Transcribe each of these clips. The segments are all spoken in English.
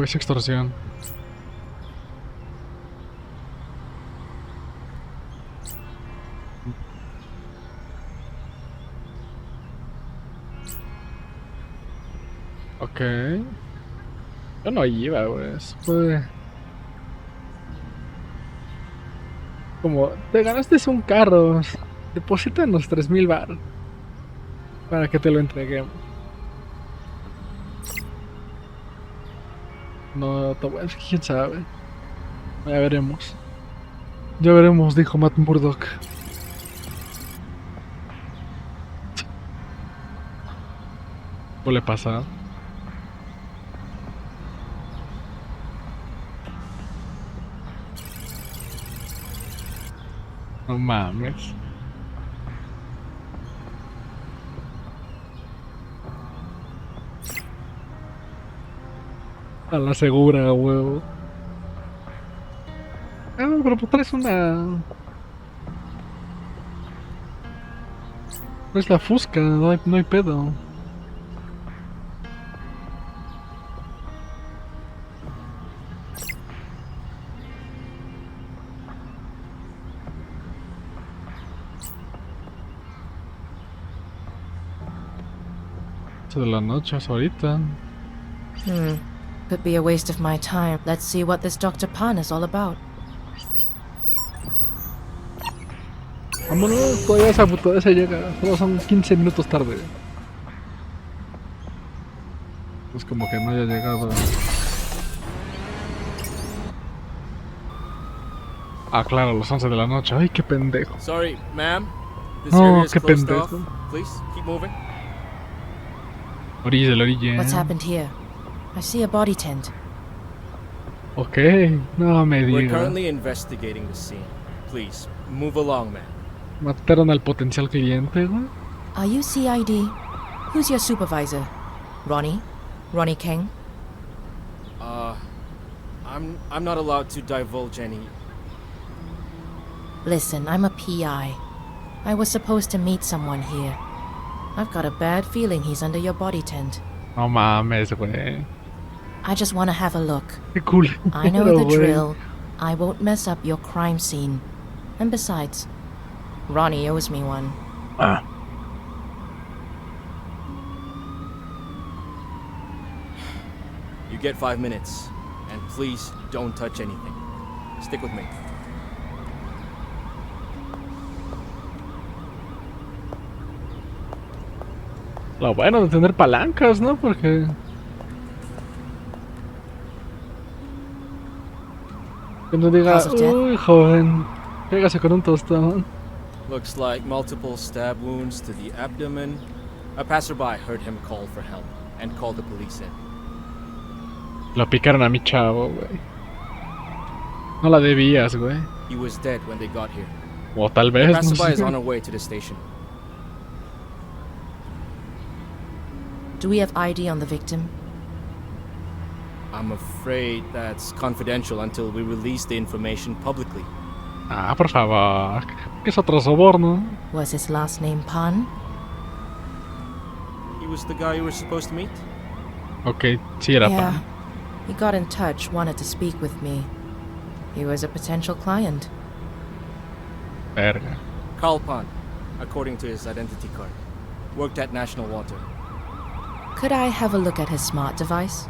güey, es extorsión. Ok. Yo no iba, güey. Fue como, te ganaste un carro. Deposítanos 3000 bar para que te lo entreguemos. No, quién sabe. Ya veremos. Ya veremos, dijo Matt Murdock. ¿Qué le pasa? No mames. A la segura, huevo. Ah, pero pues traes una... Es la Fusca, no hay pedo. De la noche es ahorita. Could be a waste of my time. Let's see what this Dr. Pan is all about. Vámonos, todavía esa putada se llega. Solo son 15 minutos tarde. Es como que no haya llegado. Ah, claro, los 11 de la noche. Ay, qué pendejo. Sorry, ma'am. This No, area is qué closed off. pendejo. Please keep moving. Orilla, la orilla. What's happened here? I see a body tent. Ok, no me We're digas. currently investigating the scene. Please move along, ma'am. Mataron al potencial cliente, güey. Are you CID? Who's your supervisor? Ronnie? Ronnie King? I'm not allowed to divulge any. Listen, I'm a PI. I was supposed to meet someone here. I've got a bad feeling he's under your body tent. No mames, güey. I just want to have a look. Qué cool. I know the güey. drill. I won't mess up your crime scene. And besides, Ronnie owes me one. Ah. You get 5 minutes. And please don't touch anything. Stick with me. Lo bueno de tener palancas, ¿no? Porque... Que no diga, uy, joven, pégase con un tostón. Looks like multiple stab wounds to the abdomen. A passerby heard him call for help and called the police in. Lo picaron a mi chavo, güey. No la debías, güey. He was dead when they got here. O tal The vez, no passerby is sé. on her way to the station. Do we have ID on the victim? I'm afraid that's confidential until we release the information publicly. Ah, por favor. Que es otro soborno. Was his last name Pan? He was the guy you were supposed to meet? Ok, sí era Yeah. pan. He got in touch, wanted to speak with me. He was a potential client. Verga. Carl Pan, according to his identity card. Worked at National Water. Could I have a look at his smart device?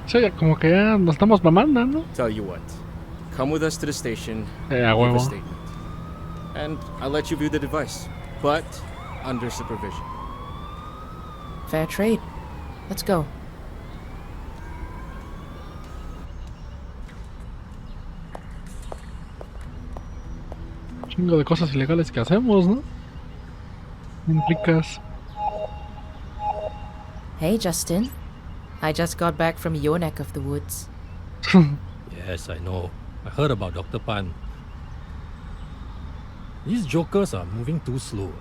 Sí, ya como que ya nos estamos mamando, ¿no? Tell you what, come with us to the station, A give a huevo. statement. And I'll let you view the device, but under supervision. Fair trade. Let's go. Chingo de cosas ilegales que hacemos, ¿no? Implicas. Hey, Justin. I just got back from your neck of the woods. Yes, I know. I heard about Dr. Pan. These jokers are moving too slow.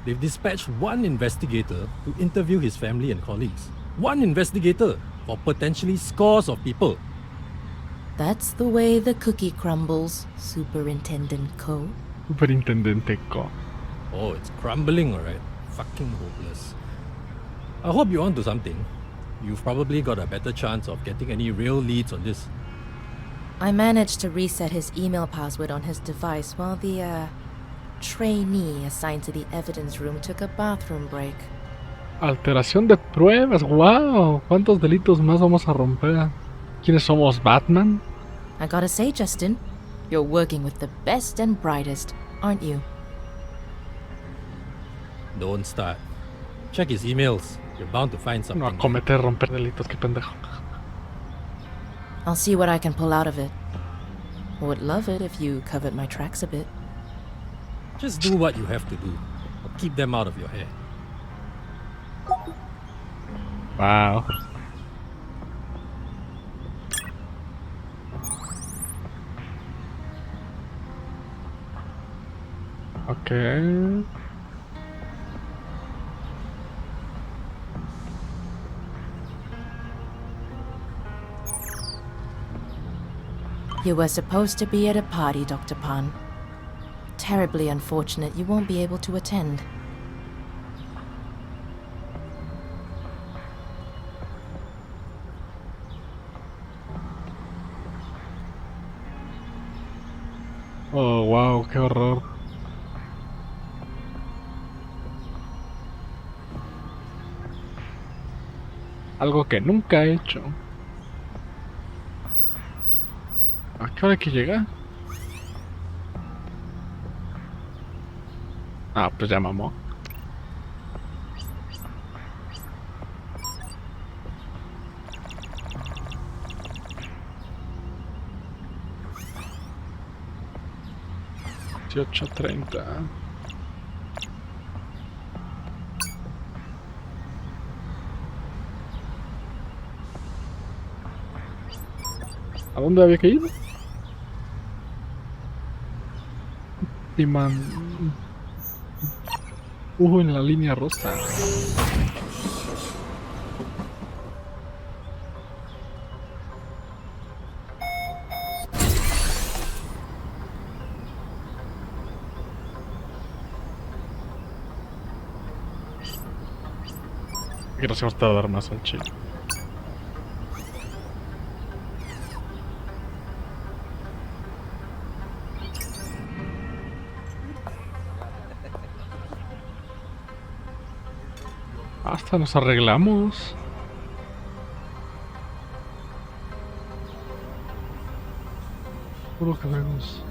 They've dispatched one investigator to interview his family and colleagues. One investigator for potentially scores of people. That's the way the cookie crumbles, Superintendent Co. Superintendente Co. Oh, it's crumbling, alright. Fucking hopeless. I hope you're onto something. You've probably got a better chance of getting any real leads on this. I managed to reset his email password on his device while the, trainee assigned to the evidence room took a bathroom break. Alteración de pruebas. ¡Wow! ¿Cuántos delitos más vamos a romper? ¿Quiénes somos? ¿Batman? I gotta say, Justin, you're working with the best and brightest, aren't you? Don't start. Check his emails. You're bound to find something. No, a cometer, romper delitos, qué pendejo. I'll see what I can pull out of it. Would love it if you covered my tracks a bit. Just do what you have to do. Or keep them out of your hair. Wow. Okay. You were supposed to be at a party, Dr. Pan. Terribly unfortunate you won't be able to attend. Oh, wow, qué horror. Algo que nunca he hecho. ¿A qué hora hay que llega? Ah, pues ya mamó. $18:30. ¿A dónde había que ir? Timán. En la línea rosa. Gracias por dar más al chile. Hasta nos arreglamos. Puro que vemos.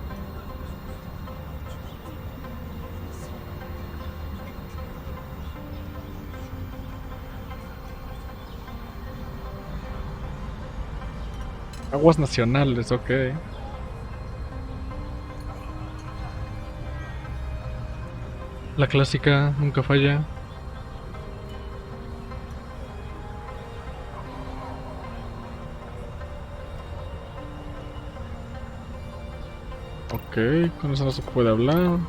Aguas nacionales, ok. La clásica nunca falla. Ok, con eso no se puede hablar.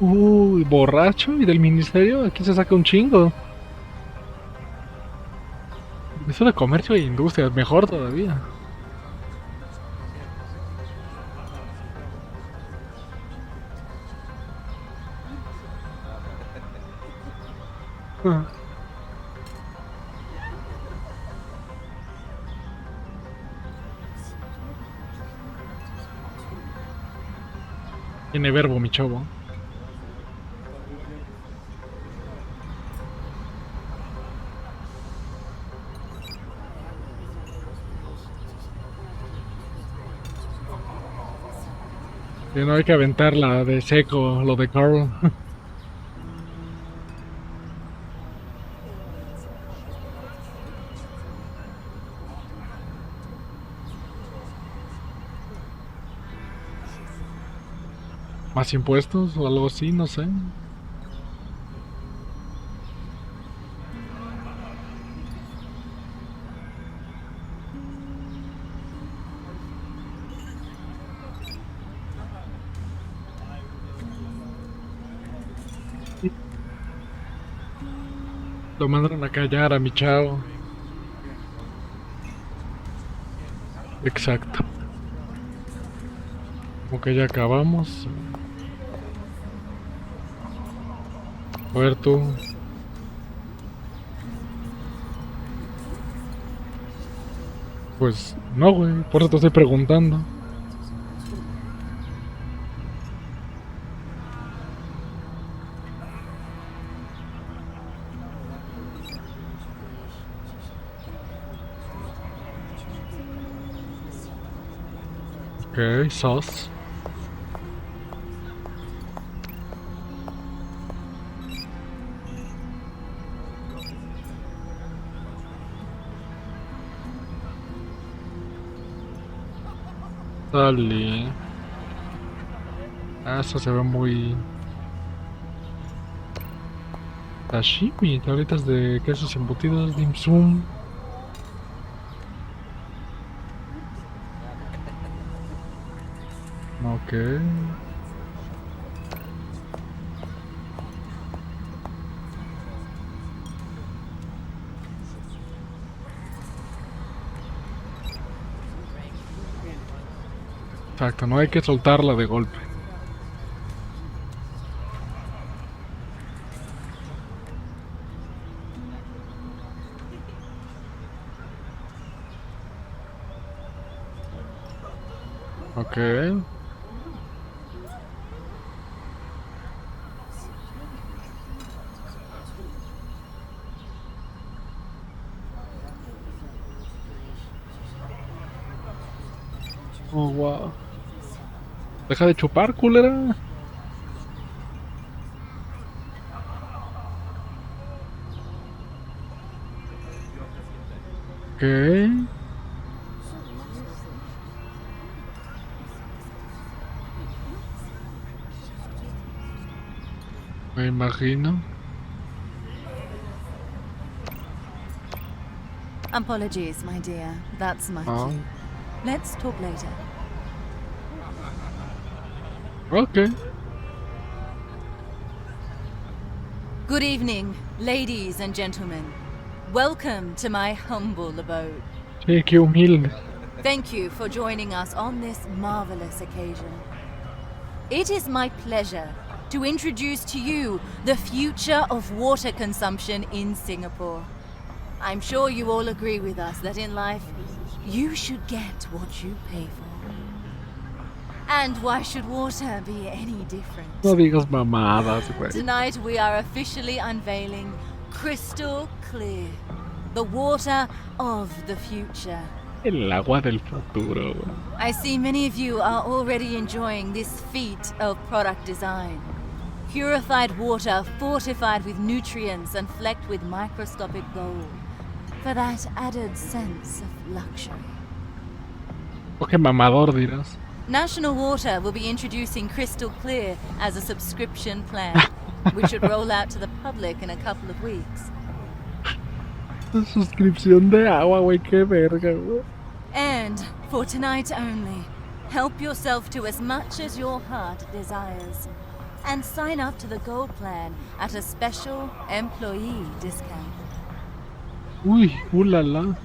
Uy, borracho y del ministerio, aquí se saca un chingo. Eso de comercio e industria, mejor todavía. Ah. Tiene verbo, mi chavo. Sí, no hay que aventarla de seco, lo de Carl. ¿Más impuestos o algo así? No sé. Lo mandaron a callar a mi chavo. Exacto. Como que ya acabamos. A ver tú. Pues no, güey. Por eso te estoy preguntando. Ok, sos. Dale. Ah, eso se ve muy... Sashimi, tablitas de quesos embutidos, dim sum. Ok. Exacto, no hay que soltarla de golpe. Ok. Oh, wow. Deja de chupar, culera. Ok. Me imagino. Apologies, my dear. That's my Ah. cue. Let's talk later. Ok. Good evening, ladies and gentlemen. Welcome to my humble abode. Sí, qué humilde. Thank you for joining us on this marvelous occasion. It is my pleasure to introduce to you the future of water consumption in Singapore. I'm sure you all agree with us that in life, you should get what you pay for. And why should water be any different? No digas mamadas, güey. Tonight we are officially unveiling Crystal Clear, the water of the future. El agua del futuro, güey. I see many of you are already enjoying this feat of product design. Purified water fortified with nutrients and flecked with microscopic gold. For that added sense of luxury. O qué mamador dirás. National Water will be introducing Crystal Clear as a subscription plan, which should roll out to the public in a couple of weeks. Suscripción de agua, güey, qué verga, güey. And for tonight only, help yourself to as much as your heart desires. And sign up to the Gold Plan at a special employee discount. Uy, ulala.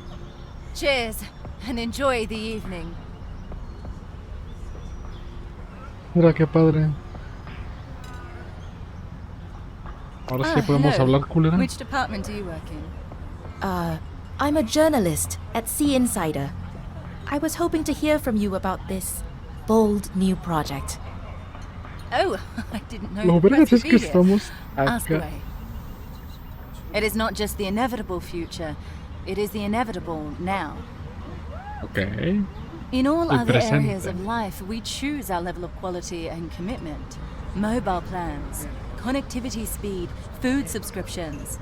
Cheers, and enjoy the evening. Mira qué padre. Ahora sí podemos hello. hablar, culera. Which department do you work in? I'm a journalist at Sea Insider. I was hoping to hear from you about this bold new project. Oh, I didn't know Lo the press vergas es would que be here. estamos Ask acá. away. It is not just the inevitable future, it is the inevitable now. Ok. In all El other presente. areas of life, we choose our level of quality and commitment. Mobile plans, connectivity speed, food subscriptions.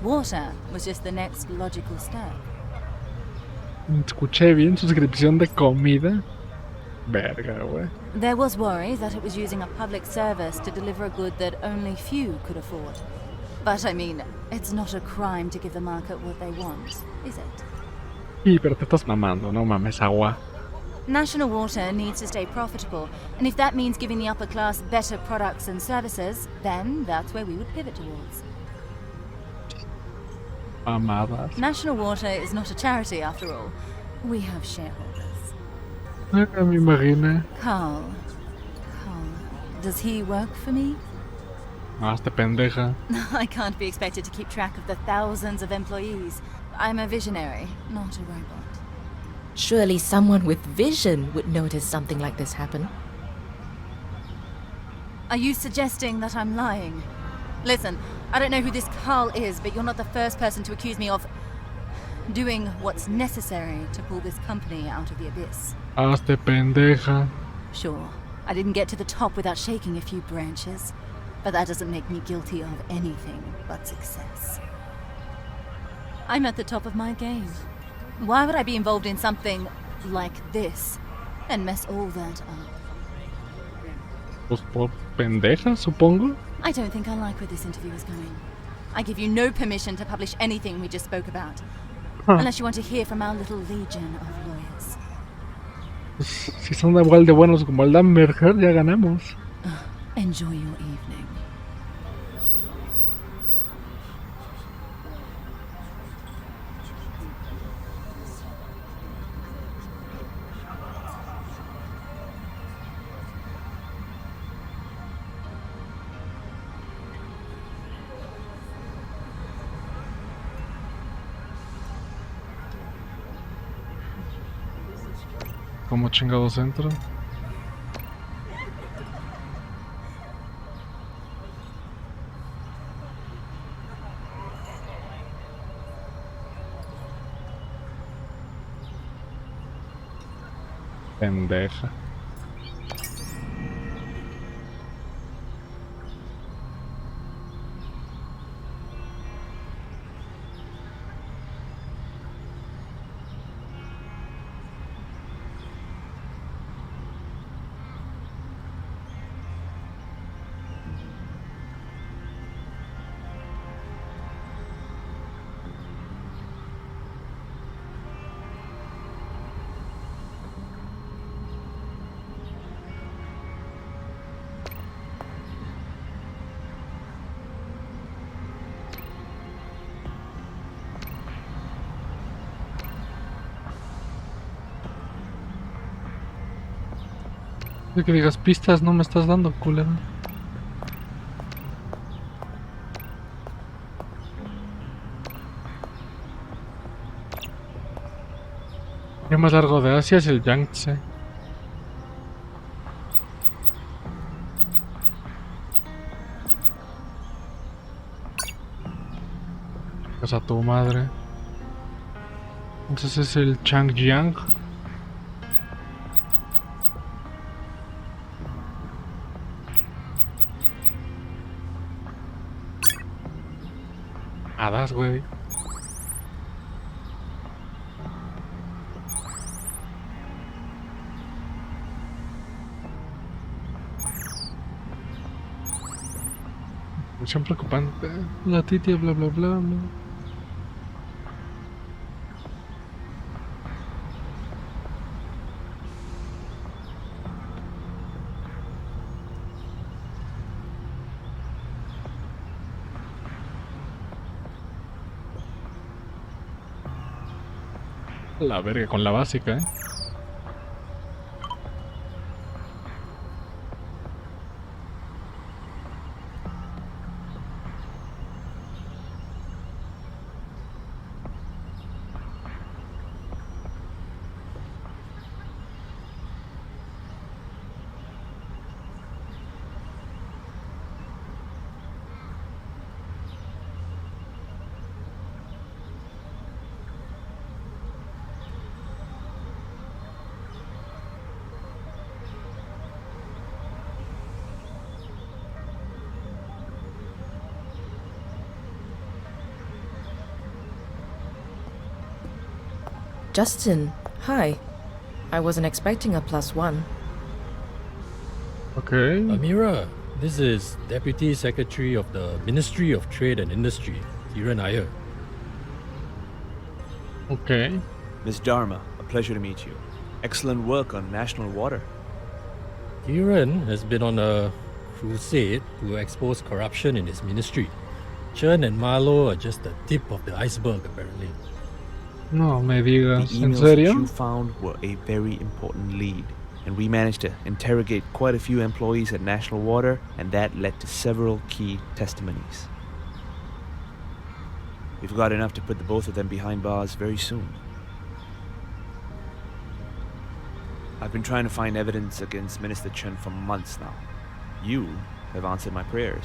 Water was just the next logical step. Escuché bien, suscripción de comida. Verga, güey. There was worry that it was using a public service to deliver a good that only few could afford. But I mean, it's not a crime to give the market what they want, is it? Sí, pero te estás mamando, no mames, agua. National Water needs to stay profitable, and if that means giving the upper class better products and services, then that's where we would pivot towards. Mamadas. National Water is not a charity after all. We have shareholders. Me imaginé. Carl, does he work for me? Hazte pendeja. I can't be expected to keep track of the thousands of employees. I'm a visionary, not a robot. Surely someone with vision would notice something like this happen. Are you suggesting that I'm lying? Listen, I don't know who this Carl is, but you're not the first person to accuse me of doing what's necessary to pull this company out of the abyss. Hazte pendeja. Sure, I didn't get to the top without shaking a few branches, but that doesn't make me guilty of anything but success. I'm at the top of my game. Why would I be involved in something like this and mess all that up? Pues por pendeja, supongo. I don't think I like where this interview is going. I give you no permission to publish anything we just spoke about. Unless you want to hear from our little legion of lawyers. Pues, si son igual de buenos como el Damberger, ya ganamos. Enjoy your evening. ¿Cómo chingados entro? Pendeja. De que digas pistas no me estás dando, culero. El más largo de Asia es el Yangtze. Pues a tu madre. Entonces es el Changjiang. Hadas, güey. Misión preocupante. La titia, bla bla bla bla. La verga con la básica, Justin, hi. I wasn't expecting a +1. Okay. Amira, this is Deputy Secretary of the Ministry of Trade and Industry, Kiran Iyer. Okay. Ms. Dharma, a pleasure to meet you. Excellent work on national water. Kiran has been on a crusade to expose corruption in his ministry. Chen and Marlo are just the tip of the iceberg, apparently. No me digas. The ¿En emails that serio? you found were a very important lead. and we managed to interrogate quite a few employees at National Water, and that led to several key testimonies. We've got enough to put the both of them behind bars very soon. I've been trying to find evidence against Minister Chen for months now. You have answered my prayers.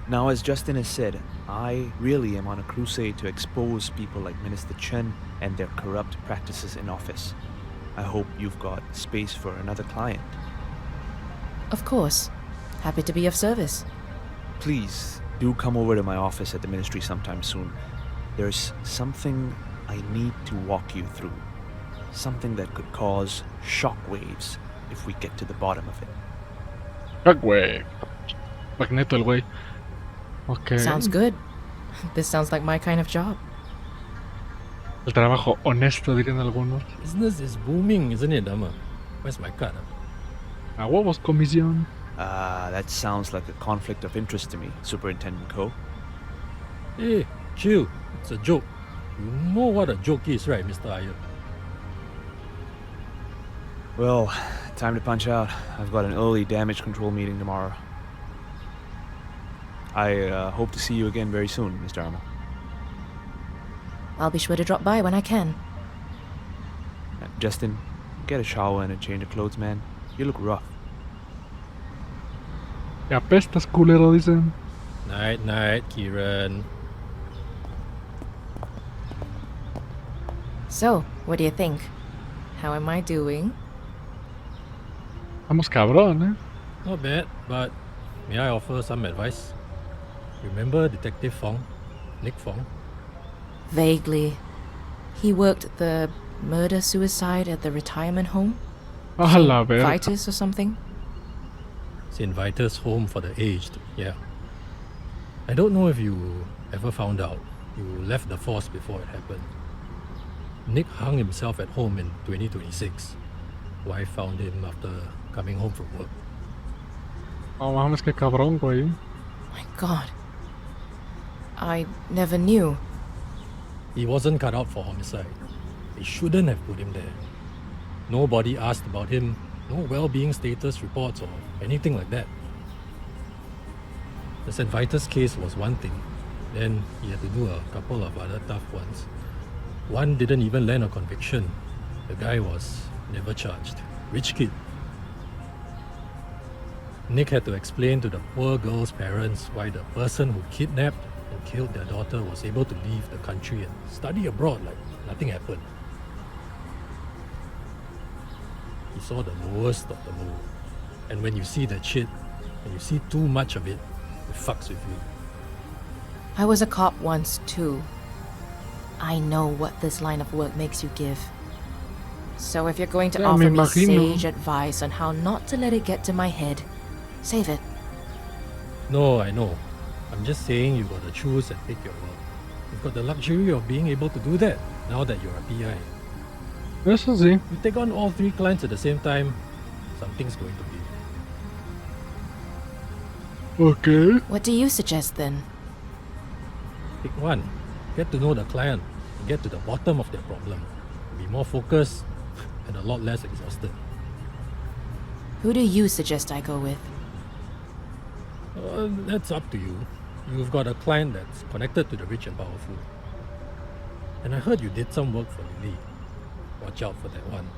Now, as Justin has said, I really am on a crusade to expose people like Minister Chen and their corrupt practices in office. I hope you've got space for another client. Of course. Happy to be of service. Please do come over to my office at the ministry sometime soon. There's something I need to walk you through. Something that could cause shockwaves if we get to the bottom of it. Agua. Magneto el güey. Ok. Sounds good. This sounds like my kind of job. El trabajo honesto, dirían algunos. Business is booming, isn't it, Dama? Where's my card? A huevos comisión. That sounds like a conflict of interest to me, Superintendent Ko. Hey, chill. It's a joke. You know what a joke is, right, Mr. Ayer? Well, time to punch out. I've got an early damage control meeting tomorrow. I hope to see you again very soon, Mr. Armo. I'll be sure to drop by when I can. Justin, get a shower and a change of clothes, man. You look rough. Que apestas, culero, dicen. Night, night, Kieran. So, what do you think? How am I doing? Vamos cabrón, eh. Not bad, but may I offer some advice? Remember Detective Fong? Nick Fong? Vaguely. He worked the murder-suicide at the retirement home? A la verga. Vitus or something? St. Vitus Home for the Aged, yeah. I don't know if you ever found out. You left the force before it happened. Nick hung himself at home in 2026. Wife found him after coming home from work. Oh, mames, que cabrón, güey. My god. I never knew. He wasn't cut out for homicide. They shouldn't have put him there. Nobody asked about him, no well-being status reports or anything like that. The St. Vitus case was one thing. Then he had to do a couple of other tough ones. One didn't even land a conviction. The guy was never charged. Rich kid. Nick had to explain to the poor girl's parents why the person who kidnapped and killed their daughter was able to leave the country and study abroad like nothing happened. He saw the lowest of the low. And when you see that shit, when you see too much of it, it fucks with you. I was a cop once too. I know what this line of work makes you give. So if you're going to Yeah, offer me imagino. sage advice on how not to let it get to my head, save it. No, I know. I'm just saying you gotta choose and pick your work. You've got the luxury of being able to do that now that you're a PI. Eso sí. You take on all three clients at the same time, something's going to be. Ok. What do you suggest then? Pick one. Get to know the client. And get to the bottom of their problem. Be more focused and a lot less exhausted. Who do you suggest I go with? That's up to you. You've got a client that's connected to the rich and powerful. And I heard you did some work for Lily. Watch out for that one.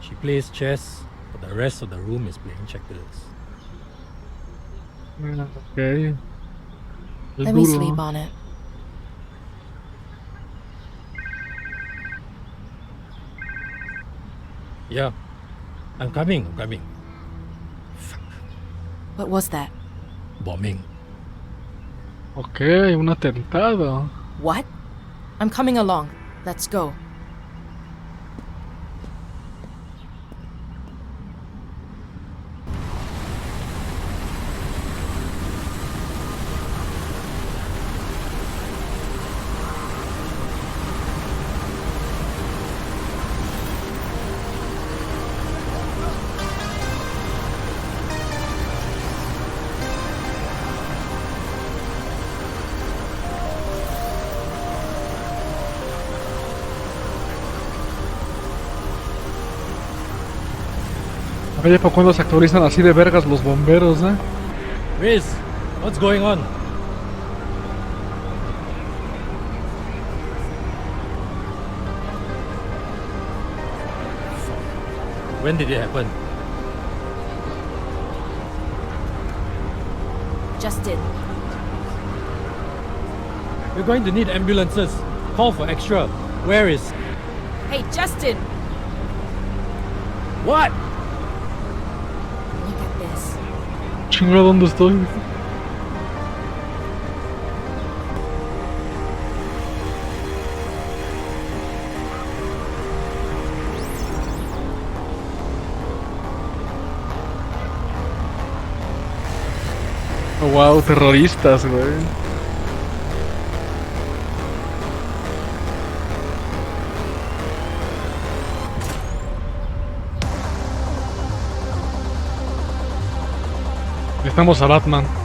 She plays chess, but the rest of the room is playing checkers. Ok. Es Let me duro. sleep on it. Yeah, I'm coming. What was that? Bombing. Ok, un atentado. What? I'm coming along. Let's go. Oye, ¿para cuándo se actualizan así de vergas los bomberos, eh? Riz, what's going on? When did it happen? Justin, We're going to need ambulances. Call for extra. Where is? hey, Justin! What? Look at this. Chinga, ¿dónde estoy? Oh, wow, terroristas, güey. Estamos a Batman.